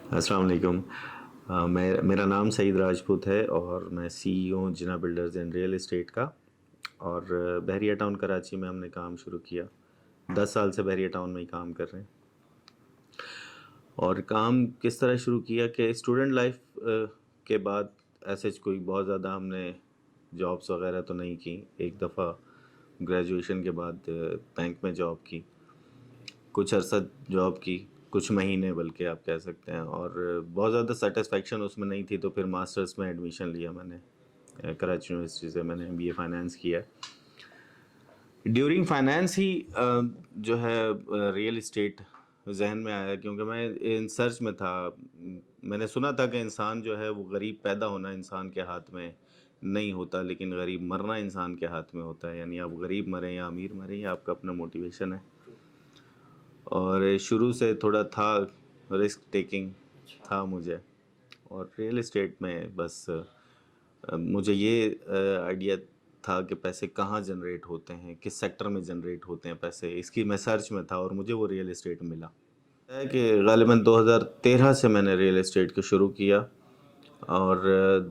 السلام علیکم۔ میرا نام سعید راجپوت ہے اور میں سی ای ہوں جنا بلڈرز اینڈ ریئل اسٹیٹ کا، اور بحریہ ٹاؤن کراچی میں ہم نے کام شروع کیا۔ 10 سال سے بحریہ ٹاؤن میں ہی کام کر رہے ہیں۔ اور کام کس طرح شروع کیا کہ اسٹوڈنٹ لائف کے بعد ایسے کوئی بہت زیادہ ہم نے جابس وغیرہ تو نہیں کی۔ ایک دفعہ گریجویشن کے بعد بینک میں جاب کی، کچھ عرصہ جاب کی، کچھ مہینے بلکہ آپ کہہ سکتے ہیں، اور بہت زیادہ سیٹسفیکشن اس میں نہیں تھی، تو پھر ماسٹرز میں ایڈمیشن لیا میں نے کراچی یونیورسٹی سے۔ میں نے ایم بی اے فائنانس کیا۔ ڈیورنگ فائنانس ہی جو ہے ریئل اسٹیٹ ذہن میں آیا، کیونکہ میں ان سرچ میں تھا۔ میں نے سنا تھا کہ انسان جو ہے وہ غریب پیدا ہونا انسان کے ہاتھ میں نہیں ہوتا، لیکن غریب مرنا انسان کے ہاتھ میں ہوتا ہے۔ یعنی آپ غریب مریں یا امیر مریں، یہ آپ کا اپنا موٹیویشن ہے۔ اور شروع سے تھوڑا تھا، رسک ٹیکنگ تھا مجھے، اور ریئل اسٹیٹ میں بس مجھے یہ آئیڈیا تھا کہ پیسے کہاں جنریٹ ہوتے ہیں، کس سیکٹر میں جنریٹ ہوتے ہیں پیسے، اس کی میں سرچ میں تھا، اور مجھے وہ ریئل اسٹیٹ ملا۔ ہے کہ غالباً 2013 سے میں نے ریئل اسٹیٹ کو شروع کیا، اور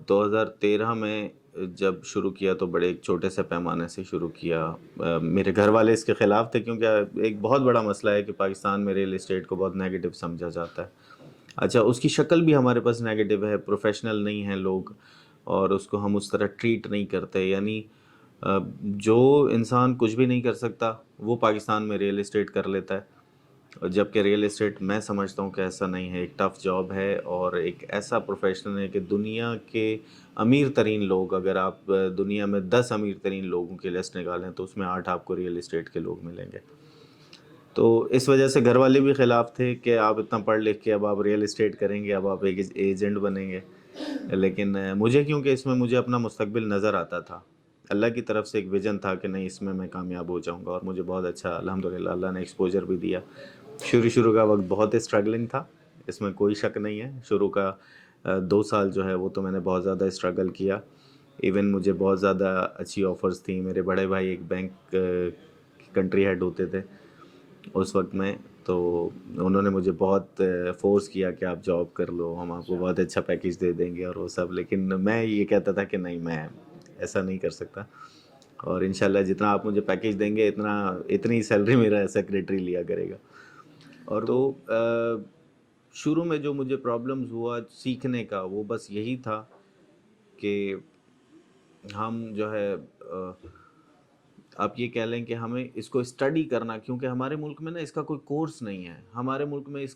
2013 میں جب شروع کیا تو بڑے ایک چھوٹے سے پیمانے سے شروع کیا۔ میرے گھر والے اس کے خلاف تھے، کیونکہ ایک بہت بڑا مسئلہ ہے کہ پاکستان میں ریئل اسٹیٹ کو بہت نیگیٹو سمجھا جاتا ہے۔ اچھا، اس کی شکل بھی ہمارے پاس نیگیٹو ہے، پروفیشنل نہیں ہیں لوگ، اور اس کو ہم اس طرح ٹریٹ نہیں کرتے۔ یعنی جو انسان کچھ بھی نہیں کر سکتا وہ پاکستان میں ریئل اسٹیٹ کر لیتا ہے، جبکہ ریئل اسٹیٹ میں سمجھتا ہوں کہ ایسا نہیں ہے۔ ایک ٹف جاب ہے، اور ایک ایسا پروفیشن ہے کہ دنیا کے امیر ترین لوگ، اگر آپ دنیا میں 10 امیر ترین لوگوں کی لسٹ نکالیں تو اس میں 8 آپ کو ریئل اسٹیٹ کے لوگ ملیں گے۔ تو اس وجہ سے گھر والے بھی خلاف تھے کہ آپ اتنا پڑھ لکھ کے اب آپ ریئل اسٹیٹ کریں گے، اب آپ ایک ایجنٹ بنیں گے۔ لیکن مجھے، کیونکہ اس میں مجھے اپنا مستقبل نظر آتا تھا، اللہ کی طرف سے ایک ویژن تھا کہ نہیں، اس میں کامیاب ہو جاؤں گا، اور مجھے بہت اچھا الحمدللہ اللہ نے ایکسپوجر بھی دیا۔ شروع کا وقت بہت اسٹرگلنگ تھا، اس میں کوئی شک نہیں ہے۔ شروع کا 2 سال جو ہے وہ تو میں نے بہت زیادہ اسٹرگل کیا۔ ایون مجھے بہت زیادہ اچھی آفرز تھیں۔ میرے بڑے بھائی ایک بینک کنٹری ہیڈ ہوتے تھے اس وقت میں، تو انہوں نے مجھے بہت فورس کیا کہ آپ جاب کر لو، ہم آپ کو بہت اچھا پیکیج دے دیں گے اور وہ سب، لیکن میں یہ کہتا تھا کہ نہیں، میں ایسا نہیں کر سکتا، اور انشاءاللہ جتنا آپ مجھے پیکیج دیں گے اتنی سیلری میرا سیکریٹری لیا کرے گا۔ اور تو شروع میں جو مجھے پرابلمز ہوا سیکھنے کا، وہ بس یہی تھا کہ ہم جو ہے آپ یہ کہہ لیں کہ ہمیں اس کو اسٹڈی کرنا، کیونکہ ہمارے ملک میں نا اس کا کوئی کورس نہیں ہے۔ ہمارے ملک میں اس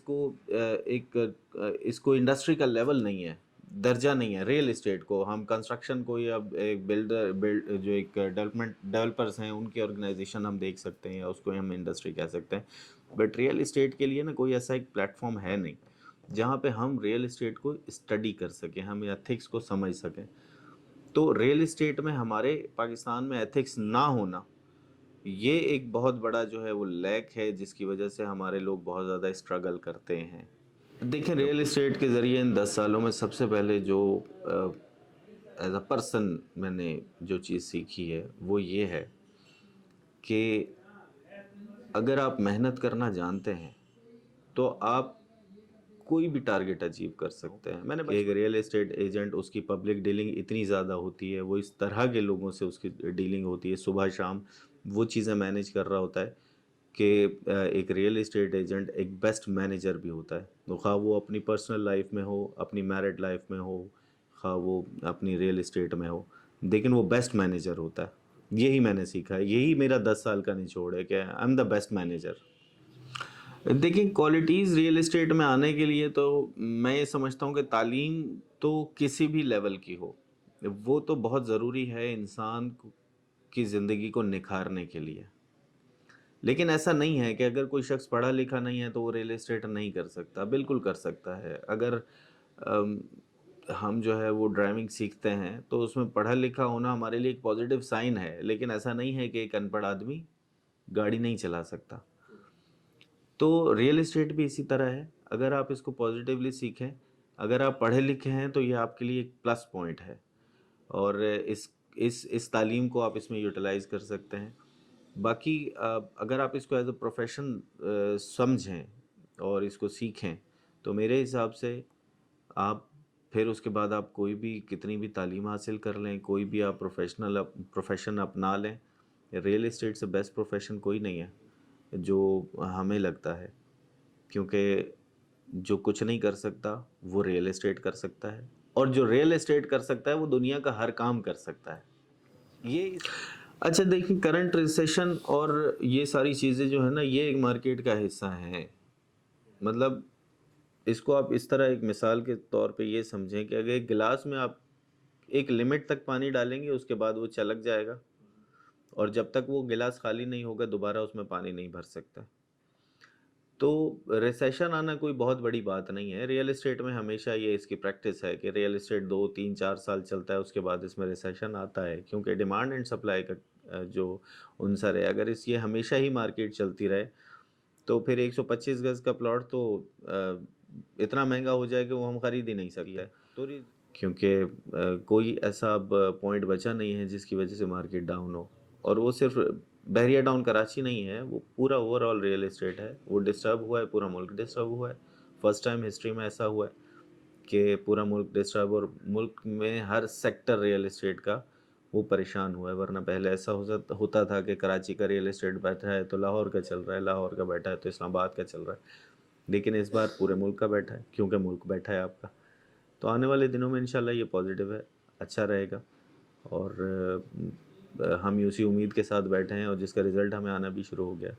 کو انڈسٹری کا لیول نہیں ہے، درجہ نہیں ہے ریئل اسٹیٹ کو۔ ہم کنسٹرکشن کو یا ایک جو ایک ڈیولپرز ہیں ان کی آرگنائزیشن ہم دیکھ سکتے ہیں، یا اس کو ہم انڈسٹری کہہ سکتے ہیں، بٹ ریئل اسٹیٹ کے لیے نا کوئی ایسا ایک پلیٹ فارم ہے نہیں جہاں پہ ہم ریئل اسٹیٹ کو اسٹڈی کر سکیں، ہم ایتھکس کو سمجھ سکیں۔ تو ریئل اسٹیٹ میں ہمارے پاکستان میں ایتھکس نہ ہونا، یہ ایک بہت بڑا جو ہے وہ لیک ہے، جس کی وجہ سے ہمارے لوگ بہت زیادہ اسٹرگل کرتے ہیں۔ دیکھیں، ریئل اسٹیٹ کے ذریعے ان 10 سالوں میں سب سے پہلے جو ایز اے پرسن میں نے جو چیز سیکھی ہے وہ یہ ہے کہ اگر آپ محنت کرنا جانتے ہیں تو آپ کوئی بھی ٹارگٹ اچیو کر سکتے ہیں۔ میں نے ایک ریئل اسٹیٹ ایجنٹ، اس کی پبلک ڈیلنگ اتنی زیادہ ہوتی ہے، وہ اس طرح کے لوگوں سے اس کی ڈیلنگ ہوتی ہے، صبح شام وہ چیزیں مینیج کر رہا ہوتا ہے کہ ایک ریئل اسٹیٹ ایجنٹ ایک بیسٹ مینیجر بھی ہوتا ہے، خواہ وہ اپنی پرسنل لائف میں ہو، اپنی میرڈ لائف میں ہو، خواہ وہ اپنی ریئل اسٹیٹ میں ہو، لیکن وہ بیسٹ مینیجر ہوتا ہے۔ یہی میں نے سیکھا ہے، یہی میرا 10 سال کا نچوڑ ہے کہ I am the best manager. دیکھیں، کوالٹیز ریئل اسٹیٹ میں آنے کے لیے تو میں یہ سمجھتا ہوں کہ تعلیم تو کسی بھی لیول کی ہو، وہ تو بہت ضروری ہے انسان کی زندگی کو نکھارنے کے لیے، لیکن ایسا نہیں ہے کہ اگر کوئی شخص پڑھا لکھا نہیں ہے تو وہ ریئل اسٹیٹ نہیں کر سکتا۔ بالکل کر سکتا ہے۔ اگر ہم جو ہے وہ ڈرائیونگ سیکھتے ہیں تو اس میں پڑھا لکھا ہونا ہمارے لیے ایک پازیٹیو سائن ہے، لیکن ایسا نہیں ہے کہ ایک ان پڑھ آدمی گاڑی نہیں چلا سکتا۔ تو ریئل اسٹیٹ بھی اسی طرح ہے، اگر آپ اس کو پازیٹیولی سیکھیں، اگر آپ پڑھے لکھے ہیں تو یہ آپ کے لیے ایک پلس پوائنٹ ہے، اور اس تعلیم کو آپ اس میں یوٹیلائز کر سکتے ہیں۔ باقی اگر آپ اس کو ایز اے پروفیشن سمجھیں اور اس کو سیکھیں تو میرے حساب سے آپ پھر اس کے بعد آپ کوئی بھی کتنی بھی تعلیم حاصل کر لیں، کوئی بھی آپ پروفیشن اپنا لیں، ریئل اسٹیٹ سے بیسٹ پروفیشن کوئی نہیں ہے جو ہمیں لگتا ہے، کیونکہ جو کچھ نہیں کر سکتا وہ ریئل اسٹیٹ کر سکتا ہے، اور جو ریئل اسٹیٹ کر سکتا ہے وہ دنیا کا ہر کام کر سکتا ہے۔ یہ اچھا دیکھیں، کرنٹ ریسیشن اور یہ ساری چیزیں جو ہے نا، یہ ایک مارکیٹ کا حصہ ہیں۔ مطلب اس کو آپ اس طرح ایک مثال کے طور پہ یہ سمجھیں کہ اگر ایک گلاس میں آپ ایک لمٹ تک پانی ڈالیں گے، اس کے بعد وہ چلک جائے گا، اور جب تک وہ گلاس خالی نہیں ہوگا دوبارہ اس میں پانی نہیں بھر سکتا۔ تو ریسیشن آنا کوئی بہت بڑی بات نہیں ہے، ریئل اسٹیٹ میں ہمیشہ یہ اس کی پریکٹس ہے کہ ریئل اسٹیٹ 2 3 4 سال چلتا ہے، اس کے بعد اس میں ریسیشن آتا ہے، کیونکہ ڈیمانڈ اینڈ سپلائی کا جو عنصر ہے، اگر یہ ہمیشہ ہی مارکیٹ چلتی رہے تو پھر 125 گز کا پلاٹ تو اتنا مہنگا ہو جائے کہ وہ ہم خرید ہی نہیں سکتے، تو کیونکہ کوئی ایسا اب پوائنٹ بچا نہیں ہے جس کی وجہ سے مارکیٹ ڈاؤن ہو، اور وہ صرف بحریہ ٹاؤن کراچی نہیں ہے، وہ پورا اوور آل ریئل اسٹیٹ ہے، وہ ڈسٹرب ہوا ہے، پورا ملک ڈسٹرب ہوا ہے۔ فرسٹ ٹائم ہسٹری میں ایسا ہوا ہے کہ پورا ملک ڈسٹرب، اور ملک میں ہر سیکٹر ریئل اسٹیٹ کا وہ پریشان ہوا ہے، ورنہ پہلے ایسا ہوتا تھا کہ کراچی کا ریئل اسٹیٹ بیٹھا ہے تو لاہور کا چل رہا ہے، لاہور کا بیٹھا ہے تو اسلام آباد کا چل رہا ہے، لیکن اس بار پورے ملک کا بیٹھا ہے، کیونکہ ملک بیٹھا ہے آپ کا۔ تو آنے والے دنوں میں انشاءاللہ یہ پازیٹیو ہے، اچھا رہے گا، اور ہم اسی امید کے ساتھ بیٹھے ہیں، اور جس کا رزلٹ ہمیں آنا بھی شروع ہو گیا۔